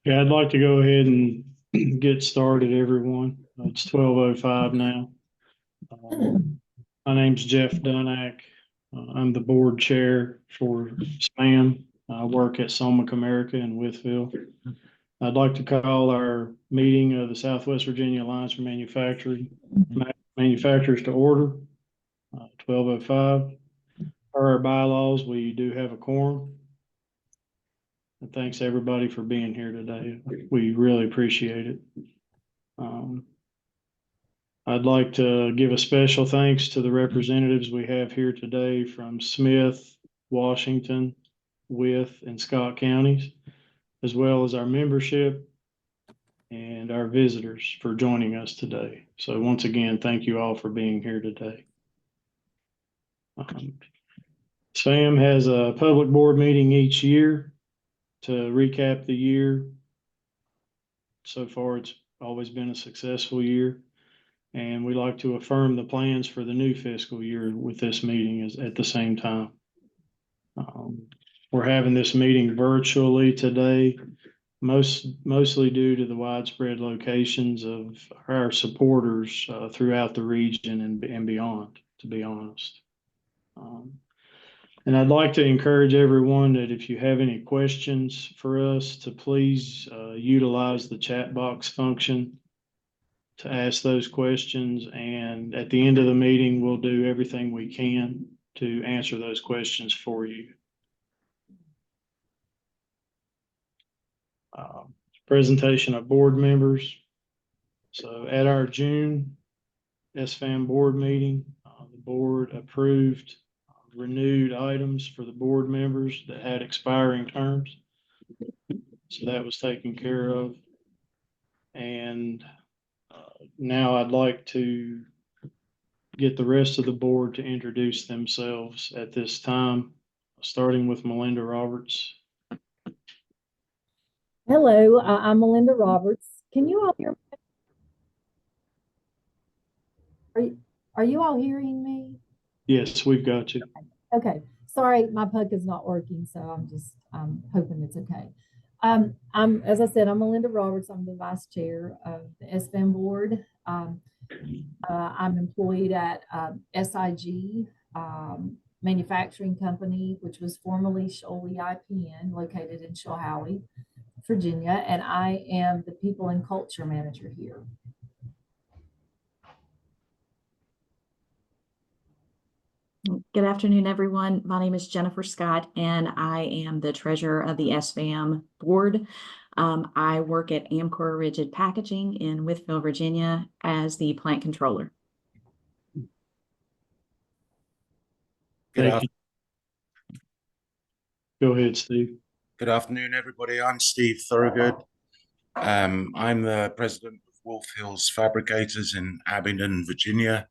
Yeah, I'd like to go ahead and get started, everyone. It's 12:05 now. My name's Jeff Dunack. I'm the board chair for SVAM. I work at Somac America in Withville. I'd like to call our meeting of the Southwest Virginia Alliance for Manufacturers to order, 12:05. Per our bylaws, we do have a quorum. And thanks everybody for being here today. We really appreciate it. I'd like to give a special thanks to the representatives we have here today from Smith, Washington, Wythe, and Scott counties, as well as our membership and our visitors for joining us today. So once again, thank you all for being here today. SVAM has a public board meeting each year to recap the year. So far, it's always been a successful year. And we like to affirm the plans for the new fiscal year with this meeting at the same time. We're having this meeting virtually today, mostly due to the widespread locations of our supporters throughout the region and beyond, to be honest. And I'd like to encourage everyone that if you have any questions for us, to please utilize the chat box function to ask those questions. And at the end of the meeting, we'll do everything we can to answer those questions for you. Presentation of board members. So at our June SVAM board meeting, the board approved renewed items for the board members that had expiring terms. So that was taken care of. And now I'd like to get the rest of the board to introduce themselves at this time, starting with Melinda Roberts. Hello, I'm Melinda Roberts. Can you all hear me? Are you all hearing me? Yes, we've got you. Okay. Sorry, my puck is not working, so I'm hoping it's okay. As I said, I'm Melinda Roberts. I'm the vice chair of the SVAM board. I'm employed at SIG Manufacturing Company, which was formerly Sholey IPN, located in Chilhowie, Virginia, and I am the people and culture manager here. Good afternoon, everyone. My name is Jennifer Scott, and I am the treasurer of the SVAM board. I work at Amcor Rigid Packaging in Withville, Virginia, as the plant controller. Thank you. Go ahead, Steve. Good afternoon, everybody. I'm Steve Thorogood. I'm the president of Wolf Hills Fabricators in Abingdon, Virginia.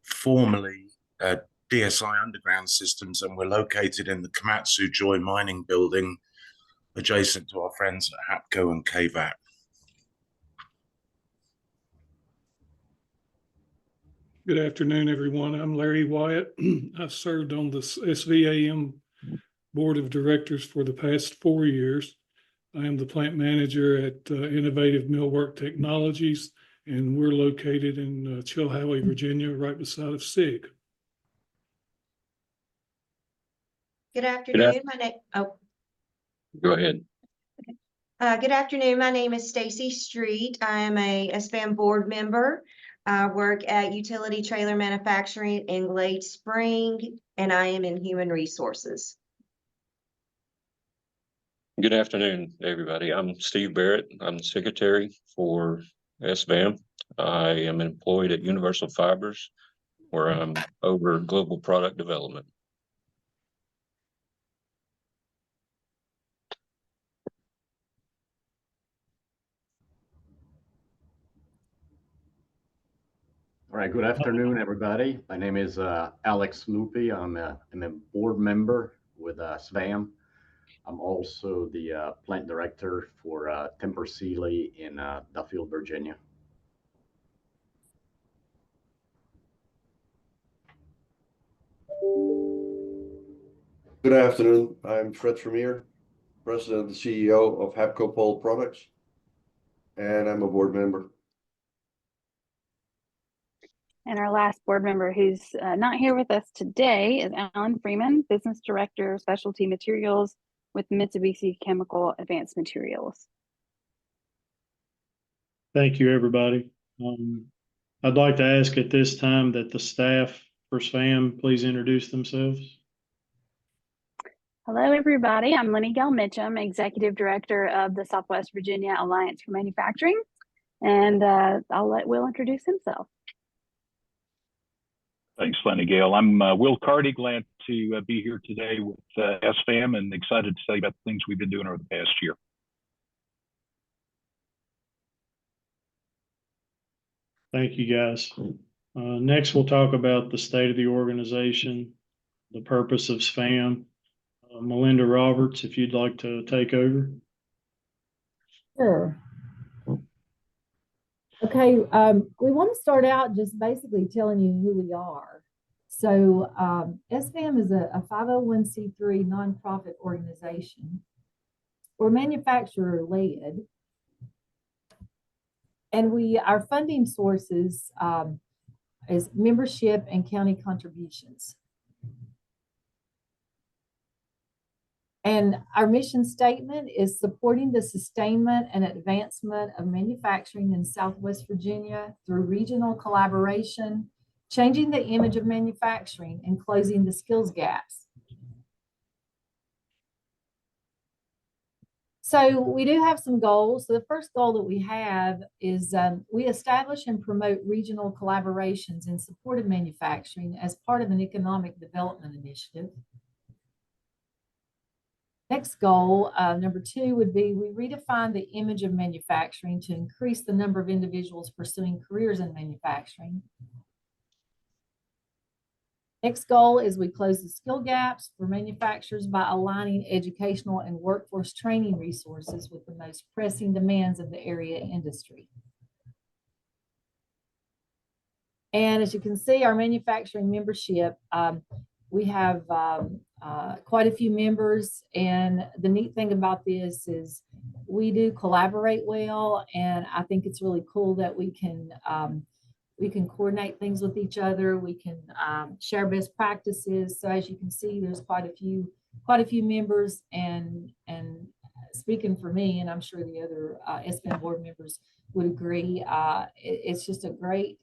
Formerly DSI Underground Systems, and we're located in the Komatsu Joy Mining Building, adjacent to our friends at HAPCO and KVAC. Good afternoon, everyone. I'm Larry Wyatt. I've served on the SVAM Board of Directors for the past 4 years. I am the plant manager at Innovative Millwork Technologies, and we're located in Chilhowie, Virginia, right beside of SIG. Good afternoon. Go ahead. Good afternoon. My name is Stacy Street. I am a SVAM board member. I work at Utility Trailer Manufacturing in Glade Spring, and I am in human resources. Good afternoon, everybody. I'm Steve Barrett. I'm the secretary for SVAM. I am employed at Universal Fibers, where I'm over global product development. All right, good afternoon, everybody. My name is Alex Lupi. I'm a board member with SVAM. I'm also the plant director for Timber Sealy in Duffield, Virginia. Good afternoon. I'm Fred Vermeer. President and CEO of Hapco Pole Products, and I'm a board member. And our last board member who's not here with us today is Alan Freeman, Business Director, Specialty Materials with Mitsubishi Chemical Advanced Materials. Thank you, everybody. I'd like to ask at this time that the staff for SVAM please introduce themselves. Hello, everybody. I'm Lenny Gale Mitchum, Executive Director of the Southwest Virginia Alliance for Manufacturing, and I'll let Will introduce himself. Thanks, Lenny Gale. I'm Will Carty, glad to be here today with SVAM and excited to tell you about the things we've been doing over the past year. Thank you, guys. Next, we'll talk about the state of the organization, the purpose of SVAM. Melinda Roberts, if you'd like to take over. Sure. Okay, we want to start out just basically telling you who we are. So SVAM is a 501c3 nonprofit organization. We're manufacturer-led, and our funding sources is membership and county contributions. And our mission statement is supporting the sustainment and advancement of manufacturing in Southwest Virginia through regional collaboration, changing the image of manufacturing, and closing the skills gaps. So we do have some goals. So the first goal that we have is we establish and promote regional collaborations in support of manufacturing as part of an economic development initiative. Next goal, number 2, would be we redefine the image of manufacturing to increase the number of individuals pursuing careers in manufacturing. Next goal is we close the skill gaps for manufacturers by aligning educational and workforce training resources with the most pressing demands of the area industry. And as you can see, our manufacturing membership, we have quite a few members, and the neat thing about this is we do collaborate well, and I think it's really cool that we can coordinate things with each other. We can share best practices. So as you can see, there's quite a few members, and speaking for me, and I'm sure the other SVAM board members would agree, it's just a great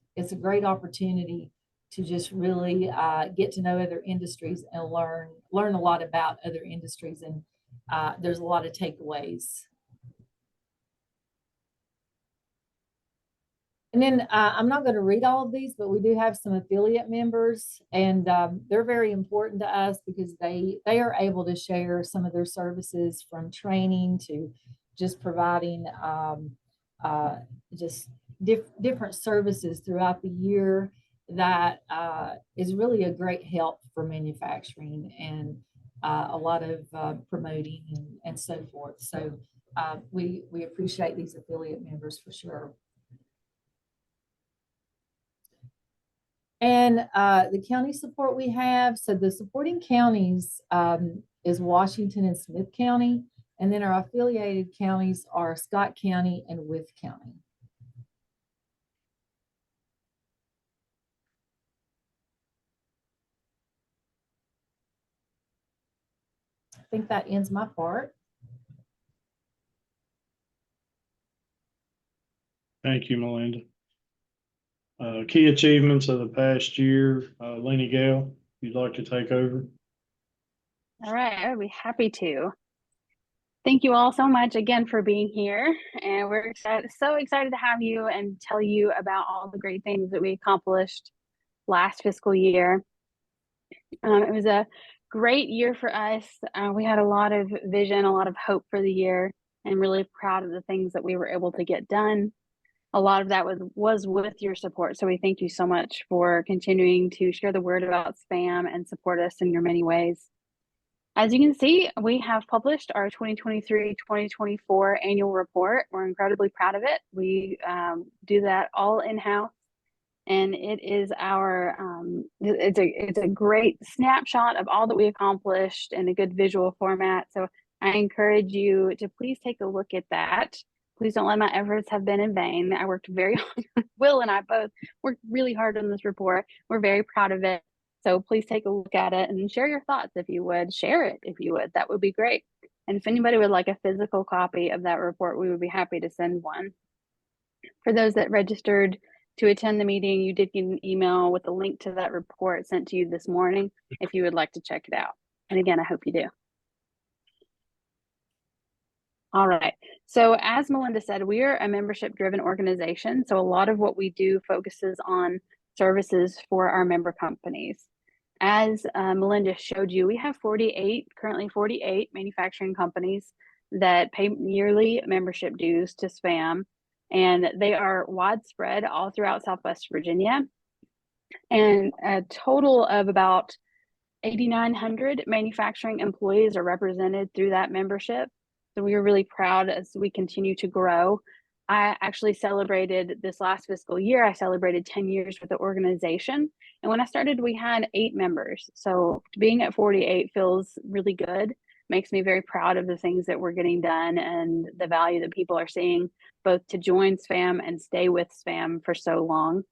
opportunity to just really get to know other industries and learn a lot about other industries, and there's a lot of takeaways. And then I'm not going to read all of these, but we do have some affiliate members, and they're very important to us because they are able to share some of their services, from training to just providing different services throughout the year. That is really a great help for manufacturing, and a lot of promoting and so forth. So we appreciate these affiliate members for sure. And the county support we have, so the supporting counties is Washington and Smith County, and then our affiliated counties are Scott County and Wythe County. I think that ends my part. Thank you, Melinda. Key achievements of the past year, Lenny Gale, if you'd like to take over. All right, I would be happy to. Thank you all so much again for being here, and we're so excited to have you and tell you about all the great things that we accomplished last fiscal year. It was a great year for us. We had a lot of vision, a lot of hope for the year, and really proud of the things that we were able to get done. A lot of that was with your support. So we thank you so much for continuing to share the word about SVAM and support us in your many ways. As you can see, we have published our 2023-2024 annual report. We're incredibly proud of it. We do that all in-house, and it is it's a great snapshot of all that we accomplished in a good visual format. So I encourage you to please take a look at that. Please don't let my efforts have been in vain. I worked very hard. Will and I both worked really hard on this report. We're very proud of it. So please take a look at it and share your thoughts if you would. Share it if you would. That would be great. And if anybody would like a physical copy of that report, we would be happy to send one. For those that registered to attend the meeting, you did get an email with a link to that report sent to you this morning if you would like to check it out. And again, I hope you do. All right. So as Melinda said, we are a membership-driven organization. So a lot of what we do focuses on services for our member companies. As Melinda showed you, we have currently 48 manufacturing companies that pay yearly membership dues to SVAM, and they are widespread all throughout Southwest Virginia. And a total of about 8,900 manufacturing employees are represented through that membership. So we are really proud as we continue to grow. I actually celebrated this last fiscal year, I celebrated 10 years with the organization. And when I started, we had 8 members. So being at 48 feels really good, makes me very proud of the things that we're getting done and the value that people are seeing, both to join SVAM and stay with SVAM for so long.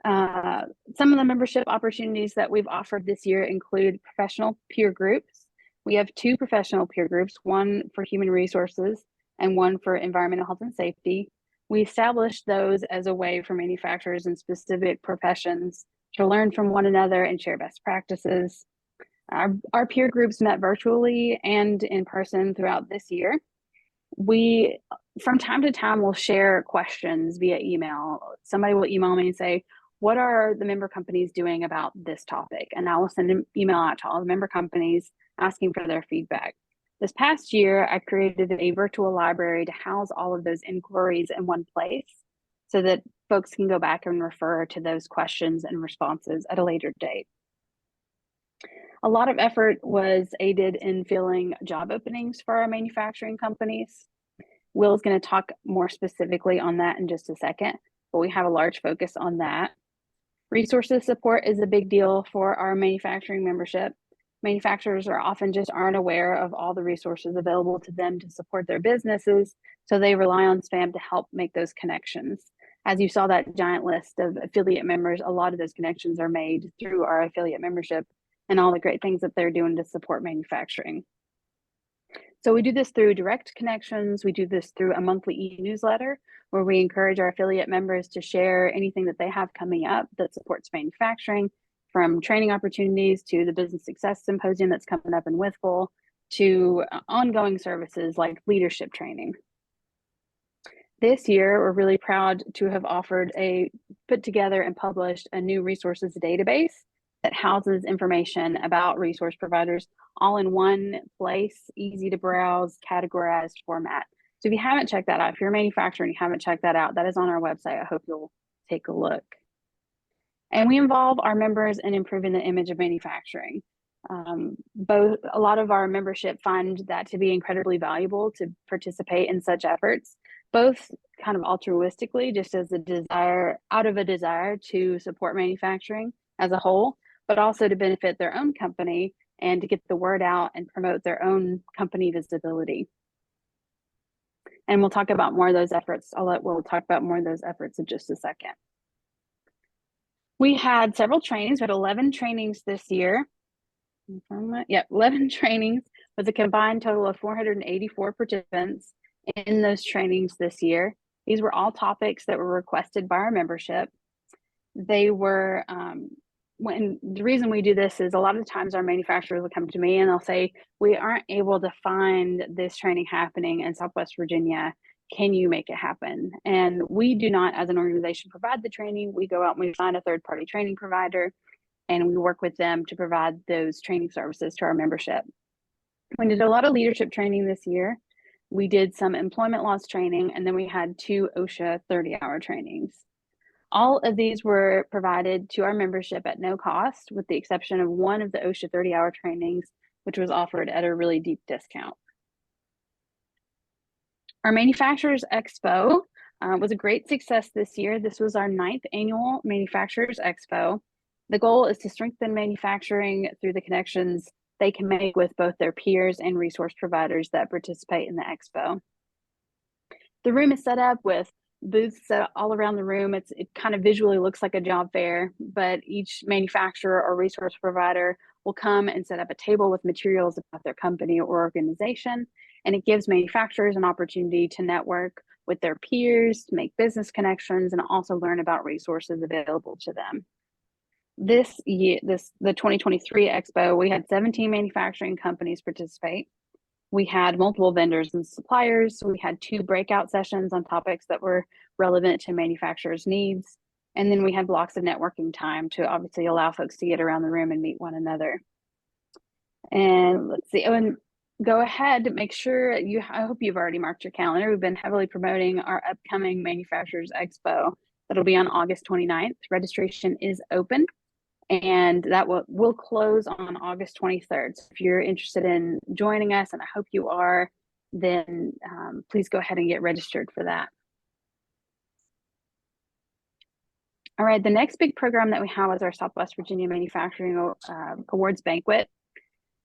Some of the membership opportunities that we've offered this year include professional peer groups. We have 2 professional peer groups, one for human resources and one for environmental health and safety. We established those as a way for manufacturers in specific professions to learn from one another and share best practices. Our peer groups met virtually and in person throughout this year. We, from time to time, will share questions via email. Somebody will email me and say, what are the member companies doing about this topic? And I will send an email out to all the member companies asking for their feedback. This past year, I created a virtual library to house all of those inquiries in one place so that folks can go back and refer to those questions and responses at a later date. A lot of effort was aided in filling job openings for our manufacturing companies. Will's going to talk more specifically on that in just a second, but we have a large focus on that. Resources support is a big deal for our manufacturing membership. Manufacturers are often just aren't aware of all the resources available to them to support their businesses, so they rely on SVAM to help make those connections. As you saw that giant list of affiliate members, a lot of those connections are made through our affiliate membership and all the great things that they're doing to support manufacturing. So we do this through direct connections. We do this through a monthly e-newsletter where we encourage our affiliate members to share anything that they have coming up that supports manufacturing, from training opportunities to the Business Success Symposium that's coming up in Withville to ongoing services like leadership training. This year, we're really proud to have put together and published a new resources database that houses information about resource providers all in one place, easy to browse, categorized format. So if you haven't checked that out, if you're a manufacturer and you haven't checked that out, that is on our website. I hope you'll take a look. And we involve our members in improving the image of manufacturing. A lot of our membership find that to be incredibly valuable to participate in such efforts, both kind of altruistically, just as out of a desire to support manufacturing as a whole, but also to benefit their own company and to get the word out and promote their own company visibility. And we'll talk about more of those efforts. We'll talk about more of those efforts in just a second. We had several trainings. We had 11 trainings this year. 11 trainings with a combined total of 484 participants in those trainings this year. These were all topics that were requested by our membership. They were, the reason we do this is a lot of times our manufacturers will come to me and they'll say, we aren't able to find this training happening in Southwest Virginia. Can you make it happen? And we do not, as an organization, provide the training. We go out and we find a third-party training provider and we work with them to provide those training services to our membership. We did a lot of leadership training this year. We did some employment laws training, and then we had 2 OSHA 30-hour trainings. All of these were provided to our membership at no cost, with the exception of one of the OSHA 30-hour trainings, which was offered at a really deep discount. Our Manufacturers Expo was a great success this year. This was our 9th annual Manufacturers Expo. The goal is to strengthen manufacturing through the connections they can make with both their peers and resource providers that participate in the expo. The room is set up with booths set all around the room. It kind of visually looks like a job fair, but each manufacturer or resource provider will come and set up a table with materials about their company or organization. And it gives manufacturers an opportunity to network with their peers, to make business connections, and also learn about resources available to them. This year, the 2023 Expo, we had 17 manufacturing companies participate. We had multiple vendors and suppliers. We had 2 breakout sessions on topics that were relevant to manufacturers' needs. And then we had blocks of networking time to obviously allow folks to get around the room and meet one another. And let's see, and go ahead to make sure I hope you've already marked your calendar. We've been heavily promoting our upcoming Manufacturers Expo. That'll be on August 29th. Registration is open, and that will close on August 23rd. So if you're interested in joining us, and I hope you are, then please go ahead and get registered for that. All right, the next big program that we have is our Southwest Virginia Manufacturing Awards Banquet.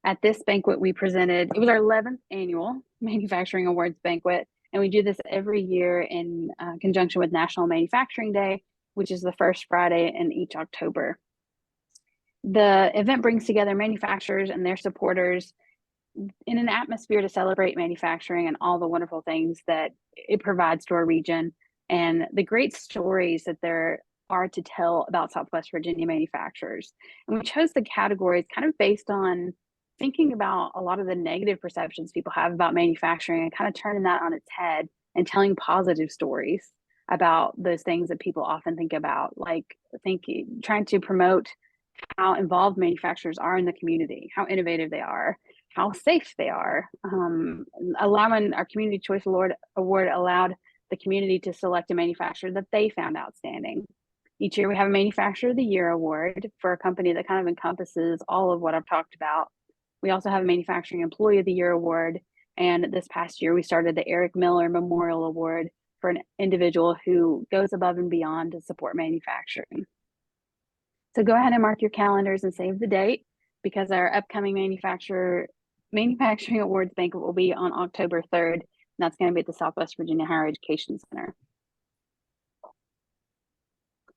At this banquet, we presented, it was our 11th annual Manufacturing Awards Banquet, and we do this every year in conjunction with National Manufacturing Day, which is the first Friday in each October. The event brings together manufacturers and their supporters in an atmosphere to celebrate manufacturing and all the wonderful things that it provides to our region and the great stories that there are to tell about Southwest Virginia manufacturers. And we chose the categories kind of based on thinking about a lot of the negative perceptions people have about manufacturing and kind of turning that on its head and telling positive stories about those things that people often think about, like trying to promote how involved manufacturers are in the community, how innovative they are, how safe they are. Allowing our Community Choice Award allowed the community to select a manufacturer that they found outstanding. Each year we have a Manufacturer of the Year award for a company that kind of encompasses all of what I've talked about. We also have a Manufacturing Employee of the Year award. And this past year, we started the Eric Miller Memorial Award for an individual who goes above and beyond to support manufacturing. So go ahead and mark your calendars and save the date, because our upcoming Manufacturing Awards Banquet will be on October 3rd. And that's going to be at the Southwest Virginia Higher Education Center.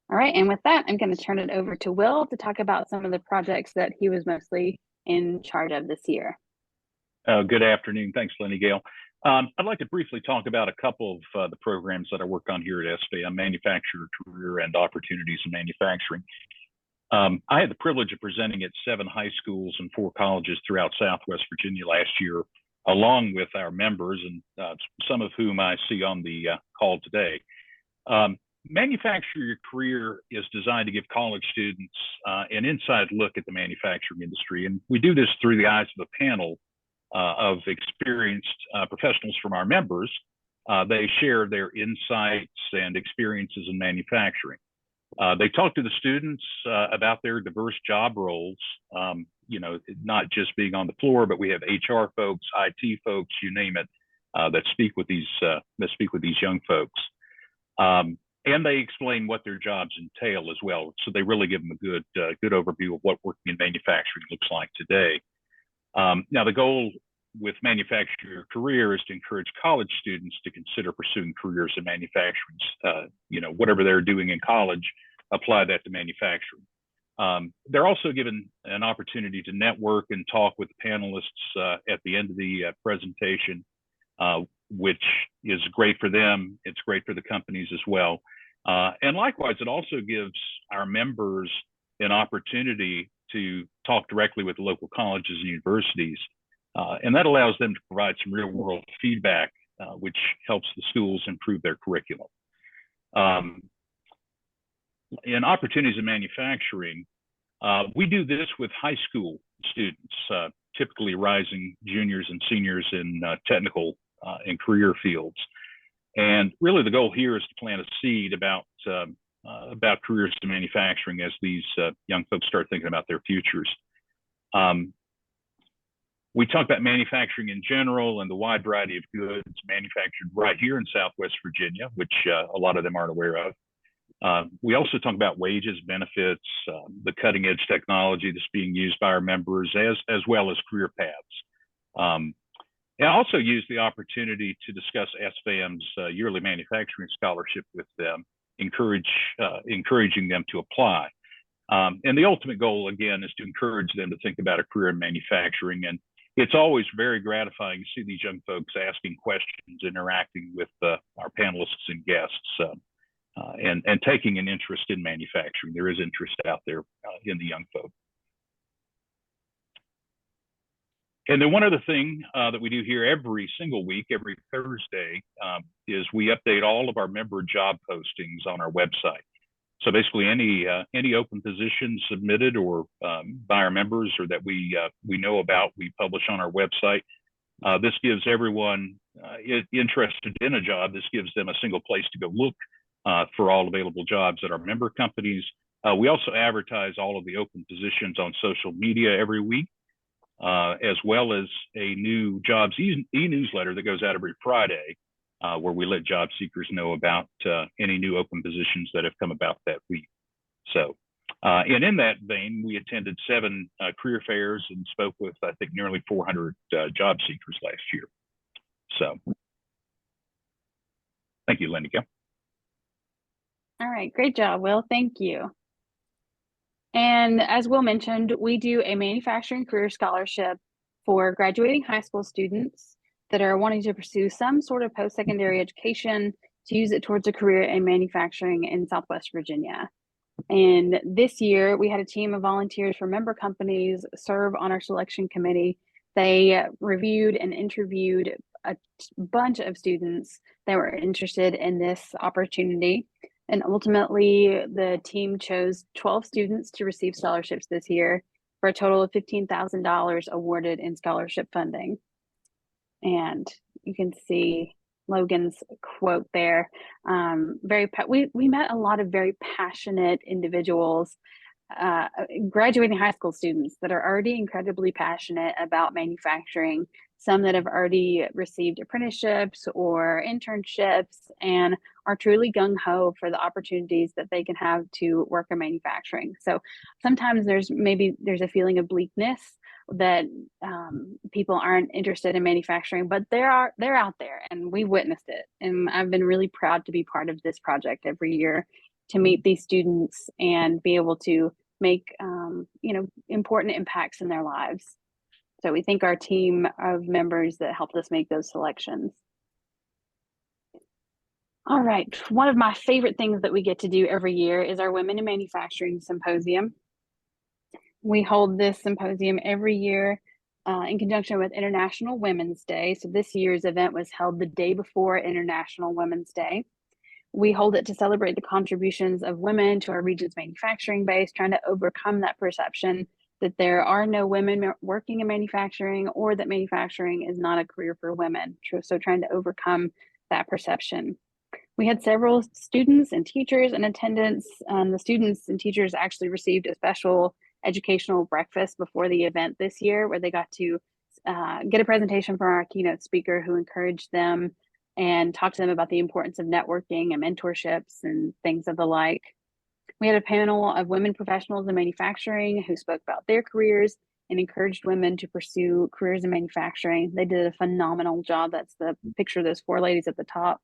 All right, and with that, I'm going to turn it over to Will to talk about some of the projects that he was mostly in charge of this year. Good afternoon. Thanks, Lenny Gale. I'd like to briefly talk about a couple of the programs that I work on here at SVAM, Manufacturer Career and Opportunities in Manufacturing. I had the privilege of presenting at 7 high schools and 4 colleges throughout Southwest Virginia last year, along with our members, and some of whom I see on the call today. Manufacture Your Career is designed to give college students an inside look at the manufacturing industry. And we do this through the eyes of a panel of experienced professionals from our members. They share their insights and experiences in manufacturing. They talk to the students about their diverse job roles, not just being on the floor, but we have HR folks, IT folks, you name it, that speak with these young folks. And they explain what their jobs entail as well. So they really give them a good overview of what working in manufacturing looks like today. Now, the goal with Manufacture Your Career is to encourage college students to consider pursuing careers in manufacturing. Whatever they're doing in college, apply that to manufacturing. They're also given an opportunity to network and talk with the panelists at the end of the presentation, which is great for them. It's great for the companies as well. And likewise, it also gives our members an opportunity to talk directly with local colleges and universities. And that allows them to provide some real world feedback, which helps the schools improve their curriculum. In opportunities in manufacturing, we do this with high school students, typically rising juniors and seniors in technical and career fields. And really the goal here is to plant a seed about careers in manufacturing as these young folks start thinking about their futures. We talk about manufacturing in general and the wide variety of goods manufactured right here in Southwest Virginia, which a lot of them aren't aware of. We also talk about wages, benefits, the cutting edge technology that's being used by our members, as well as career paths. And I also use the opportunity to discuss SVAM's yearly manufacturing scholarship with them, encouraging them to apply. And the ultimate goal, again, is to encourage them to think about a career in manufacturing. And it's always very gratifying to see these young folks asking questions, interacting with our panelists and guests, and taking an interest in manufacturing. There is interest out there in the young folk. And then one other thing that we do here every single week, every Thursday, is we update all of our member job postings on our website. So basically, any open positions submitted or by our members or that we know about, we publish on our website. This gives everyone interested in a job. This gives them a single place to go look for all available jobs at our member companies. We also advertise all of the open positions on social media every week, as well as a new jobs e-newsletter that goes out every Friday, where we let job seekers know about any new open positions that have come about that week. So, and in that vein, we attended 7 career fairs and spoke with, I think, nearly 400 job seekers last year. So, thank you, Linda. All right, great job, Will. Thank you. And as Will mentioned, we do a manufacturing career scholarship for graduating high school students that are wanting to pursue some sort of post-secondary education to use it towards a career in manufacturing in Southwest Virginia. And this year, we had a team of volunteers from member companies serve on our selection committee. They reviewed and interviewed a bunch of students that were interested in this opportunity. And ultimately, the team chose 12 students to receive scholarships this year for a total of $15,000 awarded in scholarship funding. And you can see Logan's quote there. We met a lot of very passionate individuals, graduating high school students that are already incredibly passionate about manufacturing, some that have already received apprenticeships or internships and are truly gung-ho for the opportunities that they can have to work in manufacturing. So sometimes there's a feeling of bleakness that people aren't interested in manufacturing, but they're out there and we witnessed it. And I've been really proud to be part of this project every year to meet these students and be able to make important impacts in their lives. So we thank our team of members that helped us make those selections. All right, one of my favorite things that we get to do every year is our Women in Manufacturing Symposium. We hold this symposium every year in conjunction with International Women's Day. So this year's event was held the day before International Women's Day. We hold it to celebrate the contributions of women to our region's manufacturing base, trying to overcome that perception that there are no women working in manufacturing or that manufacturing is not a career for women. So trying to overcome that perception. We had several students and teachers in attendance. The students and teachers actually received a special educational breakfast before the event this year, where they got to get a presentation from our keynote speaker who encouraged them and talked to them about the importance of networking and mentorships and things of the like. We had a panel of women professionals in manufacturing who spoke about their careers and encouraged women to pursue careers in manufacturing. They did a phenomenal job. That's the picture of those 4 ladies at the top.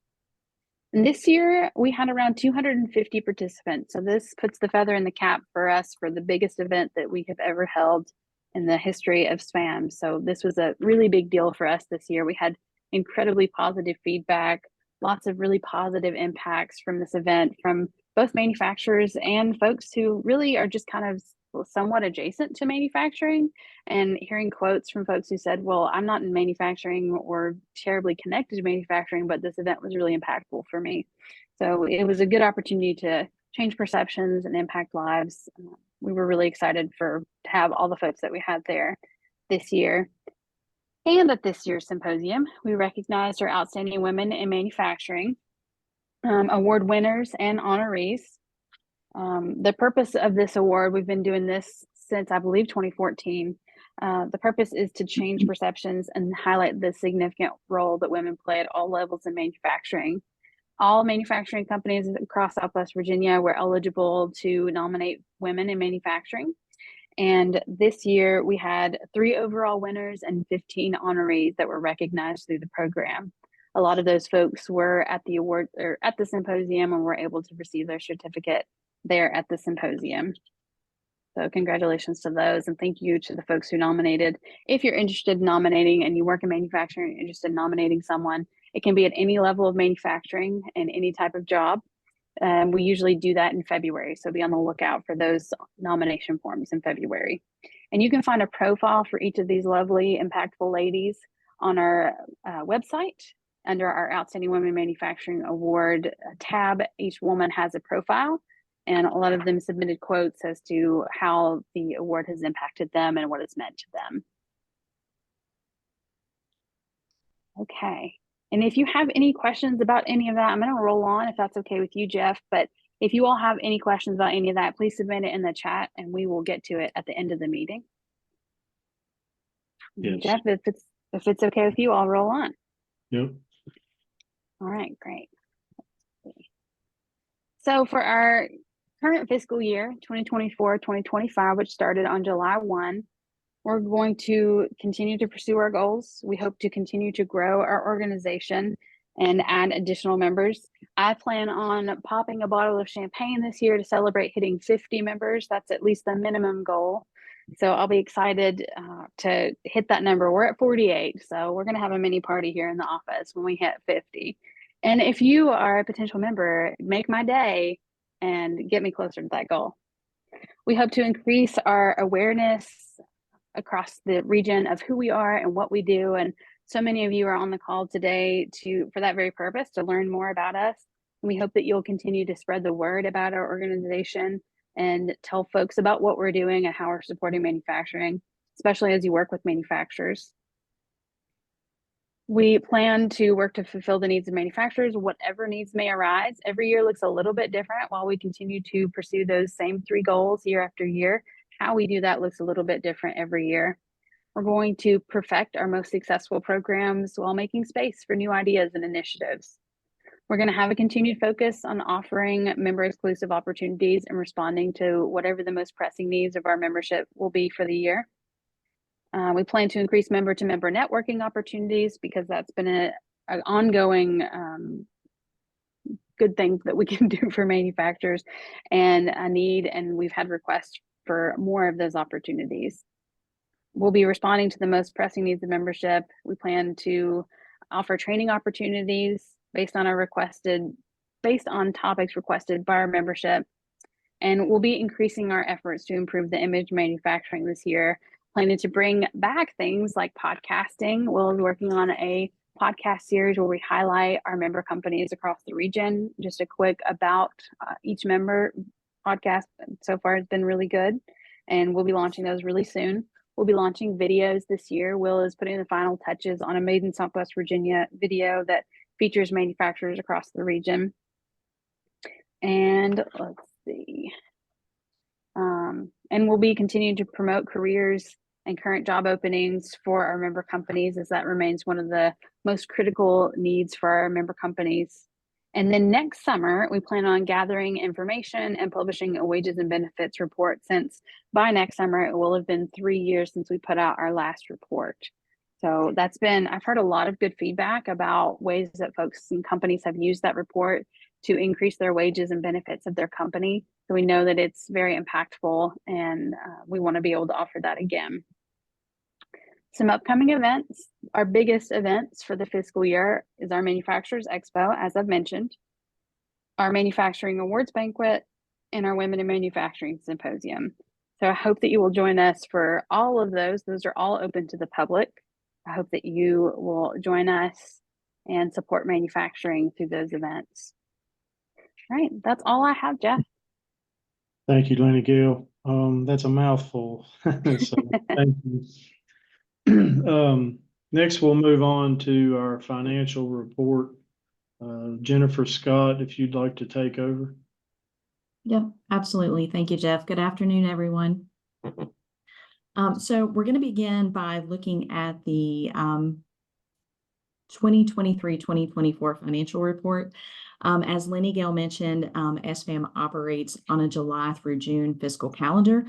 And this year, we had around 250 participants. So this puts the feather in the cap for us for the biggest event that we have ever held in the history of SVAM. So this was a really big deal for us this year. We had incredibly positive feedback, lots of really positive impacts from this event from both manufacturers and folks who really are just kind of somewhat adjacent to manufacturing, and hearing quotes from folks who said, well, I'm not in manufacturing or terribly connected to manufacturing, but this event was really impactful for me. So it was a good opportunity to change perceptions and impact lives. We were really excited to have all the folks that we had there this year. And at this year's symposium, we recognized our outstanding women in manufacturing, award winners and honorees. The purpose of this award, we've been doing this since I believe 2014. The purpose is to change perceptions and highlight the significant role that women play at all levels in manufacturing. all manufacturing companies across Southwest Virginia were eligible to nominate women in manufacturing. And this year we had 3 overall winners and 15 honorees that were recognized through the program. A lot of those folks were at the award or at the symposium and were able to receive their certificate there at the symposium. So congratulations to those, and thank you to the folks who nominated. If you're interested in nominating and you work in manufacturing, you're interested in nominating someone, it can be at any level of manufacturing and any type of job. We usually do that in February, so be on the lookout for those nomination forms in February. And you can find a profile for each of these lovely, impactful ladies on our website under our Outstanding Women in Manufacturing Award tab. Each woman has a profile, and a lot of them submitted quotes as to how the award has impacted them and what it's meant to them. Okay. And if you have any questions about any of that, I'm going to roll on if that's okay with you, Jeff. But if you all have any questions about any of that, please submit it in the chat and we will get to it at the end of the meeting. Yes. Jeff, if it's okay with you, I'll roll on. Yep. All right, great. So for our current fiscal year, 2024-2025, which started on July 1, we're going to continue to pursue our goals. We hope to continue to grow our organization and add additional members. I plan on popping a bottle of champagne this year to celebrate hitting 50 members. That's at least the minimum goal. So I'll be excited to hit that number. We're at 48, so we're going to have a mini party here in the office when we hit 50. And if you are a potential member, make my day and get me closer to that goal. We hope to increase our awareness across the region of who we are and what we do. And so many of you are on the call today for that very purpose, to learn more about us. And we hope that you'll continue to spread the word about our organization and tell folks about what we're doing and how we're supporting manufacturing, especially as you work with manufacturers. We plan to work to fulfill the needs of manufacturers, whatever needs may arise. Every year looks a little bit different while we continue to pursue those same 3 goals year after year. How we do that looks a little bit different every year. We're going to perfect our most successful programs while making space for new ideas and initiatives. We're going to have a continued focus on offering member exclusive opportunities and responding to whatever the most pressing needs of our membership will be for the year. We plan to increase member-to-member networking opportunities because that's been an ongoing good thing that we can do for manufacturers and a need, and we've had requests for more of those opportunities. We'll be responding to the most pressing needs of membership. We plan to offer training opportunities based on topics requested by our membership. And we'll be increasing our efforts to improve the image manufacturing this year, planning to bring back things like podcasting. We'll be working on a podcast series where we highlight our member companies across the region. Just a quick about each member podcast so far has been really good, and we'll be launching those really soon. We'll be launching videos this year. Will is putting the final touches on a Made in Southwest Virginia video that features manufacturers across the region. And let's see. And we'll be continuing to promote careers and current job openings for our member companies, as that remains one of the most critical needs for our member companies. And then next summer, we plan on gathering information and publishing a wages and benefits report, since by next summer, it will have been 3 years since we put out our last report. So I've heard a lot of good feedback about ways that folks and companies have used that report to increase their wages and benefits of their company. So we know that it's very impactful, and we want to be able to offer that again. Some upcoming events. Our biggest events for the fiscal year is our Manufacturers Expo, as I've mentioned, our Manufacturing Awards Banquet, and our Women in Manufacturing Symposium. So I hope that you will join us for all of those. Those are all open to the public. I hope that you will join us and support manufacturing through those events. All right, that's all I have, Jeff. Thank you, Lenny Gale. That's a mouthful. So thank you. Next, we'll move on to our financial report. Jennifer Scott, if you'd like to take over. Yep, absolutely. Thank you, Jeff. Good afternoon, everyone. So we're going to begin by looking at the 2023-2024 financial report. As Lenny Gale mentioned, SVAM operates on a July through June fiscal calendar.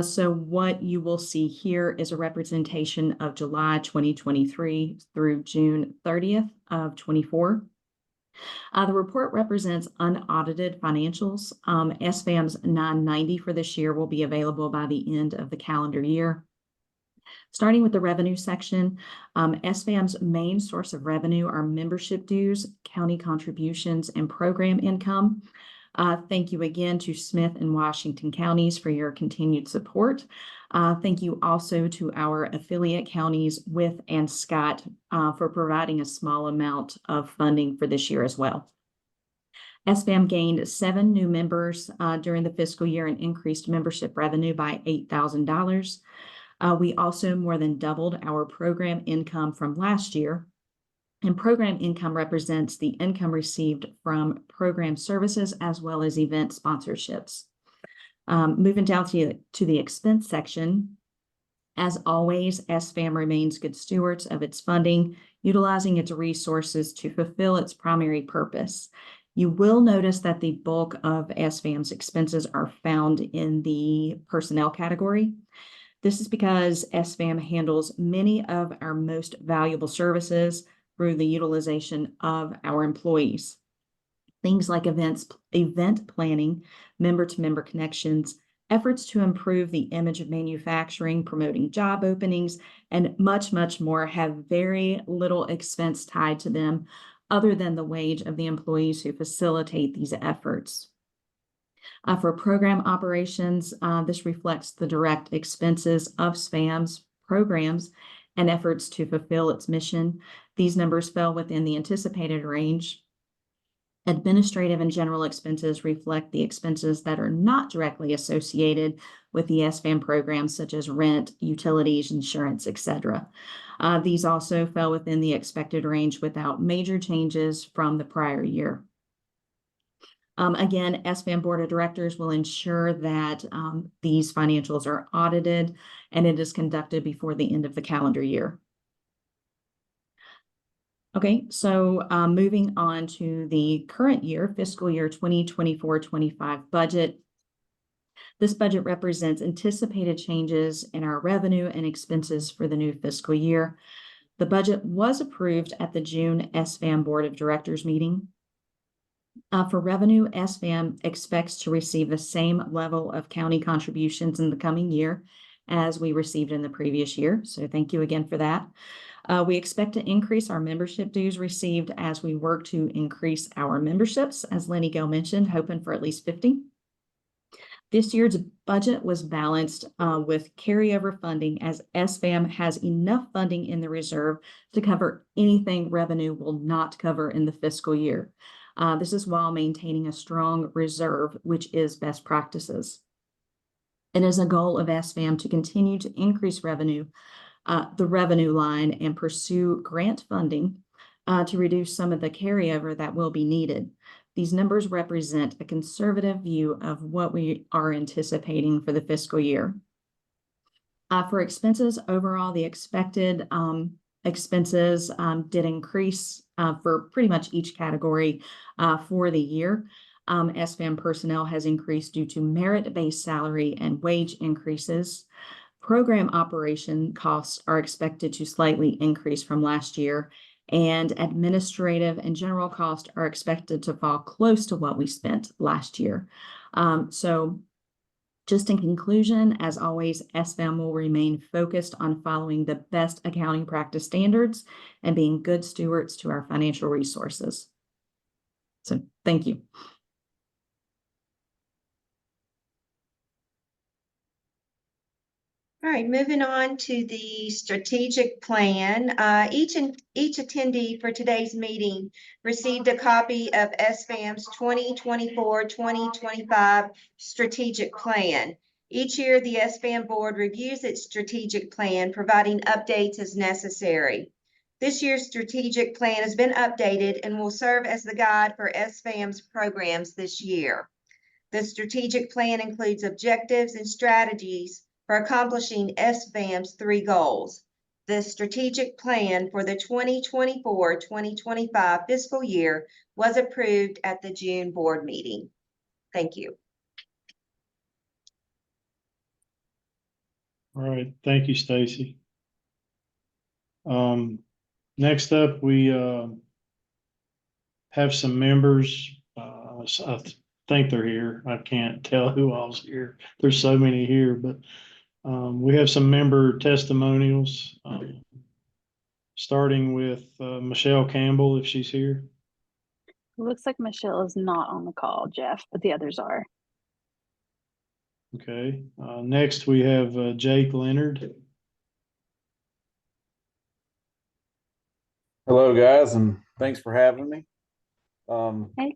So what you will see here is a representation of July 2023 through June 30th of 24. The report represents unaudited financials. SVAM's 990 for this year will be available by the end of the calendar year. Starting with the revenue section, SVAM's main source of revenue are membership dues, county contributions, and program income. Thank you again to Smith and Washington counties for your continued support. Thank you also to our affiliate counties, Wythe and Scott, for providing a small amount of funding for this year as well. SVAM gained 7 new members during the fiscal year and increased membership revenue by $8,000. We also more than doubled our program income from last year. And program income represents the income received from program services as well as event sponsorships. Moving down to the expense section, as always, SVAM remains good stewards of its funding, utilizing its resources to fulfill its primary purpose. You will notice that the bulk of SVAM's expenses are found in the personnel category. This is because SVAM handles many of our most valuable services through the utilization of our employees. Things like event planning, member-to-member connections, efforts to improve the image of manufacturing, promoting job openings, and much, much more have very little expense tied to them other than the wage of the employees who facilitate these efforts. For program operations, this reflects the direct expenses of SVAM's programs and efforts to fulfill its mission. These numbers fell within the anticipated range. Administrative and general expenses reflect the expenses that are not directly associated with the SVAM programs, such as rent, utilities, insurance, etc. These also fell within the expected range without major changes from the prior year. Again, SVAM Board of Directors will ensure that these financials are audited and it is conducted before the end of the calendar year. Okay, so moving on to the current year, fiscal year 2024-25 budget. This budget represents anticipated changes in our revenue and expenses for the new fiscal year. The budget was approved at the June SVAM Board of Directors meeting. For revenue, SVAM expects to receive the same level of county contributions in the coming year as we received in the previous year. So thank you again for that. We expect to increase our membership dues received as we work to increase our memberships, as Lenny Gale mentioned, hoping for at least 50. This year's budget was balanced with carryover funding, as SVAM has enough funding in the reserve to cover anything revenue will not cover in the fiscal year. This is while maintaining a strong reserve, which is best practices. It is a goal of SVAM to continue to increase revenue, the revenue line, and pursue grant funding to reduce some of the carryover that will be needed. These numbers represent a conservative view of what we are anticipating for the fiscal year. For expenses, overall, the expected expenses did increase for pretty much each category for the year. SVAM personnel has increased due to merit-based salary and wage increases. Program operation costs are expected to slightly increase from last year, and administrative and general costs are expected to fall close to what we spent last year. So just in conclusion, as always, SVAM will remain focused on following the best accounting practice standards and being good stewards to our financial resources. So thank you. All right, moving on to the strategic plan. Each attendee for today's meeting received a copy of SVAM's 2024-2025 strategic plan. Each year, the SVAM board reviews its strategic plan, providing updates as necessary. This year's strategic plan has been updated and will serve as the guide for SVAM's programs this year. The strategic plan includes objectives and strategies for accomplishing SVAM's 3 goals: the strategic plan for the 2024-2025 fiscal year was approved at the June board meeting. Thank you. All right, thank you, Stacy. Next up, we have some members. I think they're here. I can't tell who all's here. There's so many here, but we have some member testimonials. Starting with Michelle Campbell, if she's here. Looks like Michelle is not on the call, Jeff, but the others are. Okay. Next, we have Jake Leonard. Hello, guys, and thanks for having me. Hey,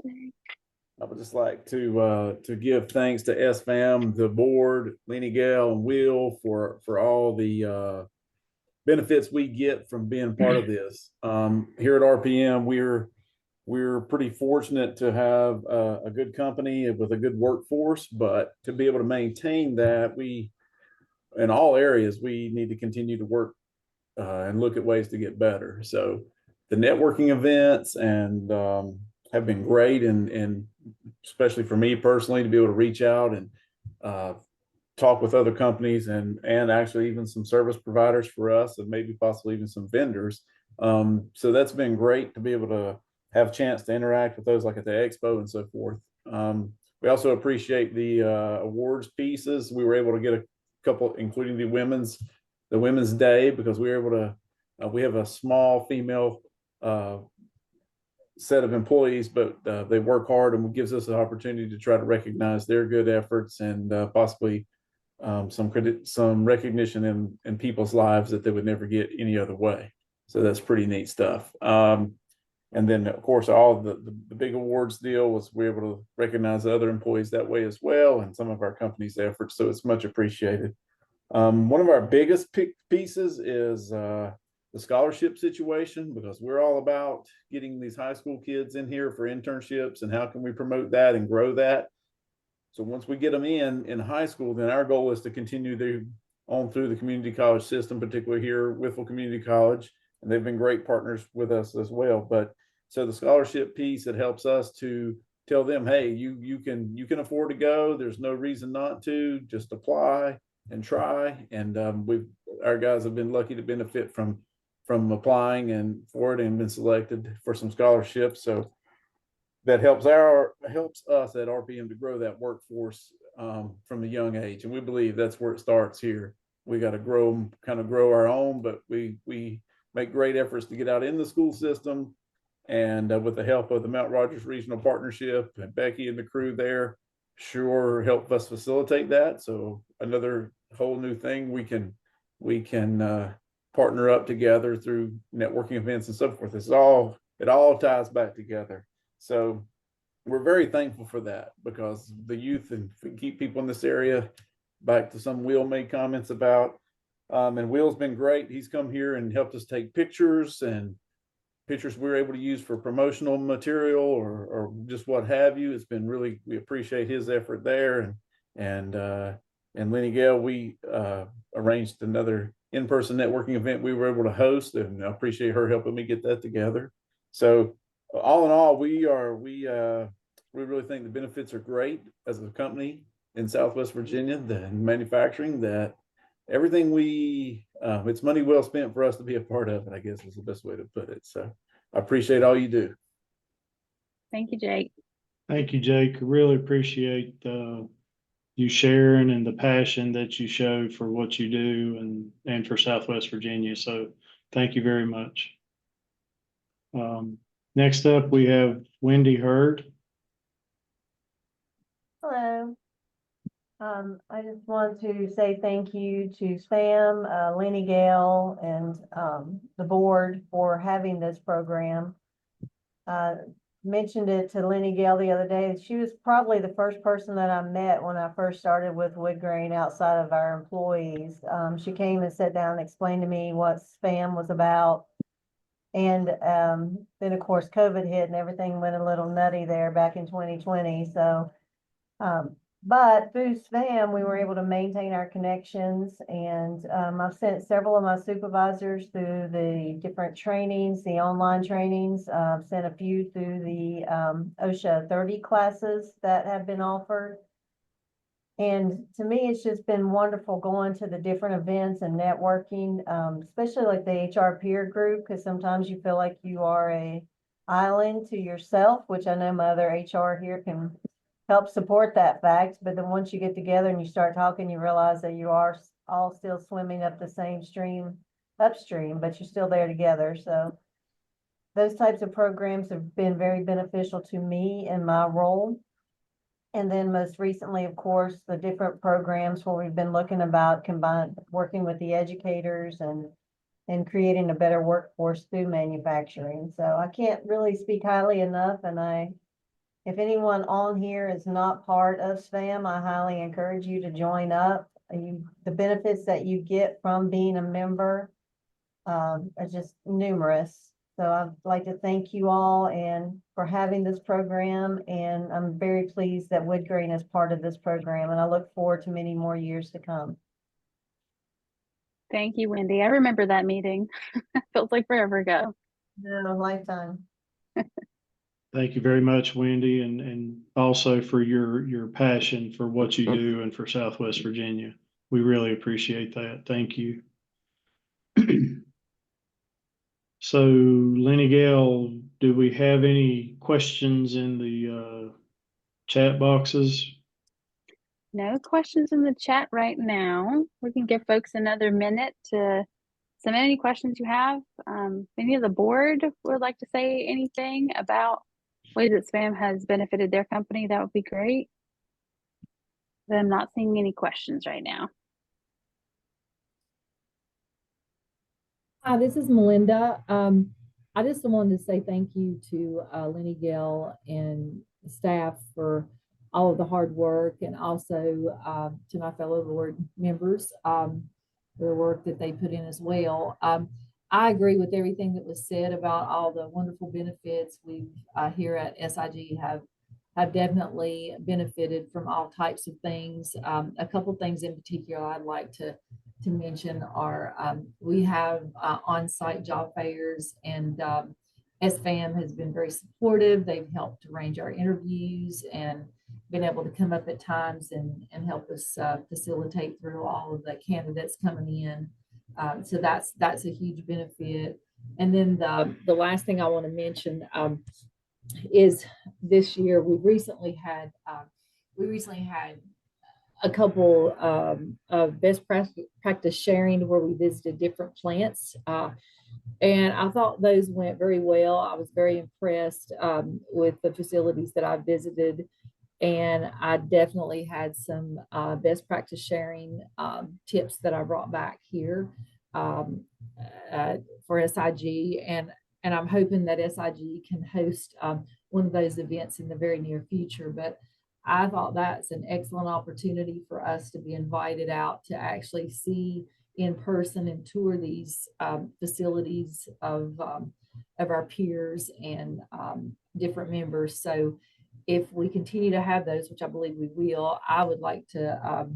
I would just like to give thanks to SVAM, the board, Lenny Gale, and Will for all the benefits we get from being part of this. Here at RPM, we're pretty fortunate to have a good company with a good workforce, but to be able to maintain that, in all areas, we need to continue to work and look at ways to get better. So the networking events and have been great, and especially for me personally, to be able to reach out and talk with other companies and actually even some service providers for us, and maybe possibly even some vendors. So that's been great to be able to have a chance to interact with those, like at the expo and so forth. We also appreciate the awards pieces. We were able to get a couple, including the Women's Day, because we were able to. We have a small female set of employees, but they work hard, and it gives us an opportunity to try to recognize their good efforts and possibly some recognition in people's lives that they would never get any other way. So that's pretty neat stuff. And then, of course, all the big awards deal was we were able to recognize other employees that way as well, and some of our company's efforts. So it's much appreciated. One of our biggest pieces is the scholarship situation, because we're all about getting these high school kids in here for internships and how can we promote that and grow that. So once we get them in high school, then our goal is to continue on through the community college system, particularly here at Whitfield Community College. And they've been great partners with us as well. But so the scholarship piece, it helps us to tell them, hey, you can afford to go. There's no reason not to. Just apply and try. And our guys have been lucky to benefit from applying for it and been selected for some scholarships. So that helps us at RPM to grow that workforce from a young age. And we believe that's where it starts here. We got to grow our own, but we make great efforts to get out in the school system. And with the help of the Mount Rogers Regional Partnership and Becky and the crew there, sure help us facilitate that. So another whole new thing we can partner up together through networking events and so forth. It all ties back together. So we're very thankful for that, because the youth and keep people in this area, back to some Will made comments about, and Will's been great. He's come here and helped us take pictures we're able to use for promotional material or just what have you. It's been really, we appreciate his effort there. And Lenny Gale, we arranged another in-person networking event we were able to host, and I appreciate her helping me get that together. So all in all, we really think the benefits are great as a company in Southwest Virginia, the manufacturing, that everything it's money well spent for us to be a part of it, I guess is the best way to put it. So I appreciate all you do. thank you, Jake. Thank you, Jake. Really appreciate you sharing and the passion that you show for what you do and for Southwest Virginia. So thank you very much. Next up, we have Wendy Hurd. Hello. I just want to say thank you to SVAM, Lenny Gale, and the board for having this program. Mentioned it to Lenny Gale the other day. She was probably the first person that I met when I first started with wood grain outside of our employees. She came and sat down and explained to me what SVAM was about. And then, of course, COVID hit and everything went a little nutty there back in 2020. So But through SVAM, we were able to maintain our connections, and I've sent several of my supervisors through the different trainings, the online trainings. I've sent a few through the OSHA 30 classes that have been offered. And to me, it's just been wonderful going to the different events and networking, especially like the HR peer group, because sometimes you feel like you are a island to yourself, which I know my other HR here can help support that fact. But then once you get together and you start talking, you realize that you are all still swimming up the same stream upstream, but you're still there together. So those types of programs have been very beneficial to me in my role. And then most recently, of course, the different programs where we've been looking about working with the educators and creating a better workforce through manufacturing. So I can't really speak highly enough. And if anyone on here is not part of SVAM, I highly encourage you to join up. The benefits that you get from being a member are just numerous. So I'd like to thank you all and for having this program. And I'm very pleased that Wood Grain is part of this program. And I look forward to many more years to come. Thank you, Wendy. I remember that meeting. Feels like forever ago. No, lifetime. Thank you very much, Wendy, and also for your passion for what you do and for Southwest Virginia. We really appreciate that. Thank you. So, Lenny Gale, do we have any questions in the chat boxes? No questions in the chat right now. We can give folks another minute to submit any questions you have. Any of the board would like to say anything about ways that SVAM has benefited their company, that would be great. But I'm not seeing any questions right now. Hi, this is Melinda. I just wanted to say thank you to Lenny Gale and staff for all of the hard work, and also to my fellow board members for the work that they put in as well. I agree with everything that was said about all the wonderful benefits we here at SIG have definitely benefited from all types of things. A couple things in particular I'd like to mention are we have on-site job fairs, and SVAM has been very supportive. They've helped arrange our interviews and been able to come up at times and help us facilitate through all of the candidates coming in. So that's a huge benefit. And then the last thing I want to mention is this year we recently had a couple of best practice sharing where we visited different plants. And I thought those went very well. I was very impressed with the facilities that I visited. And I definitely had some best practice sharing tips that I brought back here for SIG. And I'm hoping that SIG can host one of those events in the very near future. But I thought that's an excellent opportunity for us to be invited out to actually see in person and tour these facilities of our peers and different members. So if we continue to have those, which I believe we will, I would like to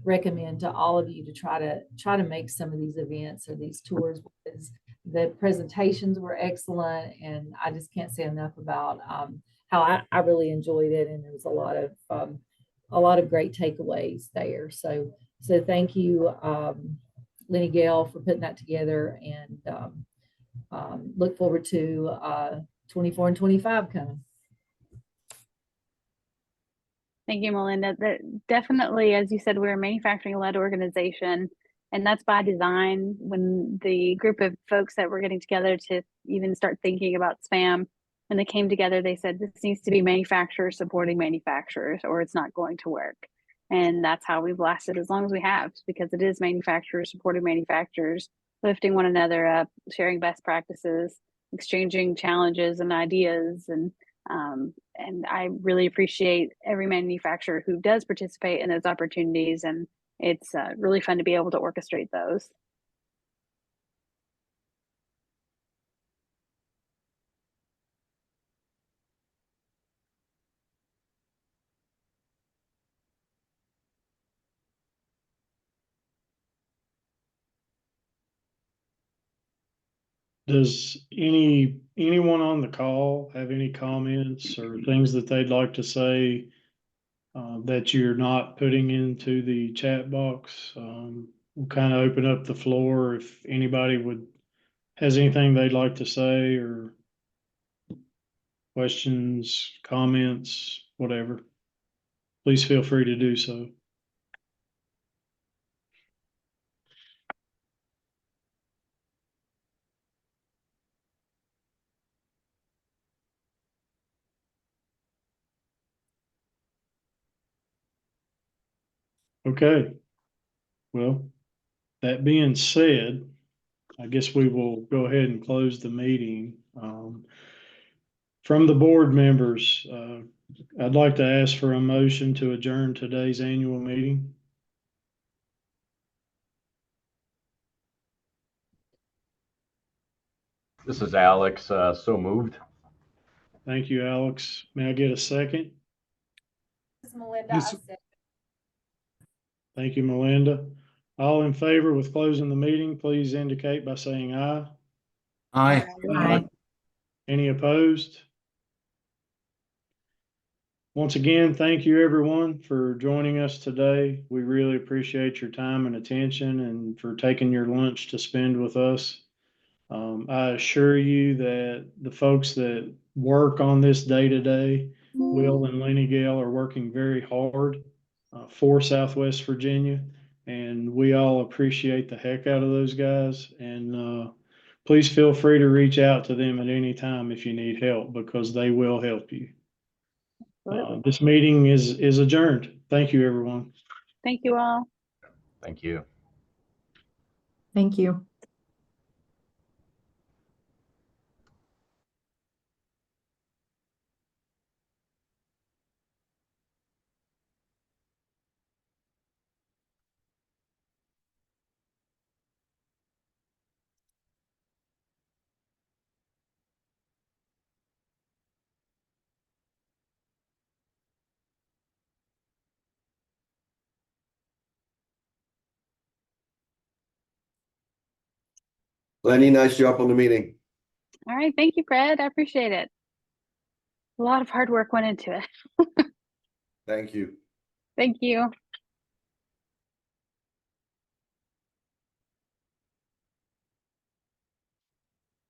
recommend to all of you to try to make some of these events or these tours, because the presentations were excellent, and I just can't say enough about how I really enjoyed it, and there was a lot of great takeaways there. So thank you, Lenny Gale, for putting that together, and look forward to 24 and 25 coming. Thank you, Melinda. Definitely, as you said, we're a manufacturing-led organization, and that's by design. When the group of folks that were getting together to even start thinking about SVAM, when they came together, they said this needs to be manufacturers supporting manufacturers, or it's not going to work. And that's how we've lasted as long as we have, because it is manufacturers supporting manufacturers, lifting one another up, sharing best practices, exchanging challenges and ideas. And I really appreciate every manufacturer who does participate in those opportunities. And it's really fun to be able to orchestrate those. Does anyone on the call have any comments or things that they'd like to say that you're not putting into the chat box? We'll kind of open up the floor if anybody has anything they'd like to say or questions, comments, whatever. Please feel free to do so. Okay. Well, that being said, I guess we will go ahead and close the meeting. From the board members, I'd like to ask for a motion to adjourn today's annual meeting. This is Alex, so moved. Thank you, Alex. May I get a second? This is Melinda. This- I said, Thank you, Melinda. All in favor with closing the meeting, please indicate by saying aye. Aye. Aye. Any opposed? Once again, thank you everyone for joining us today. We really appreciate your time and attention and for taking your lunch to spend with us. I assure you that the folks that work on this day to day, Will and Lenny Gale, are working very hard for Southwest Virginia, and we all appreciate the heck out of those guys. And please feel free to reach out to them at any time if you need help, because they will help you. This meeting is adjourned. Thank you, everyone. Thank you all. Thank you. Thank you. Lenny, nice job on the meeting. All right. Thank you, Fred. I appreciate it. A lot of hard work went into it. Thank you. Thank you.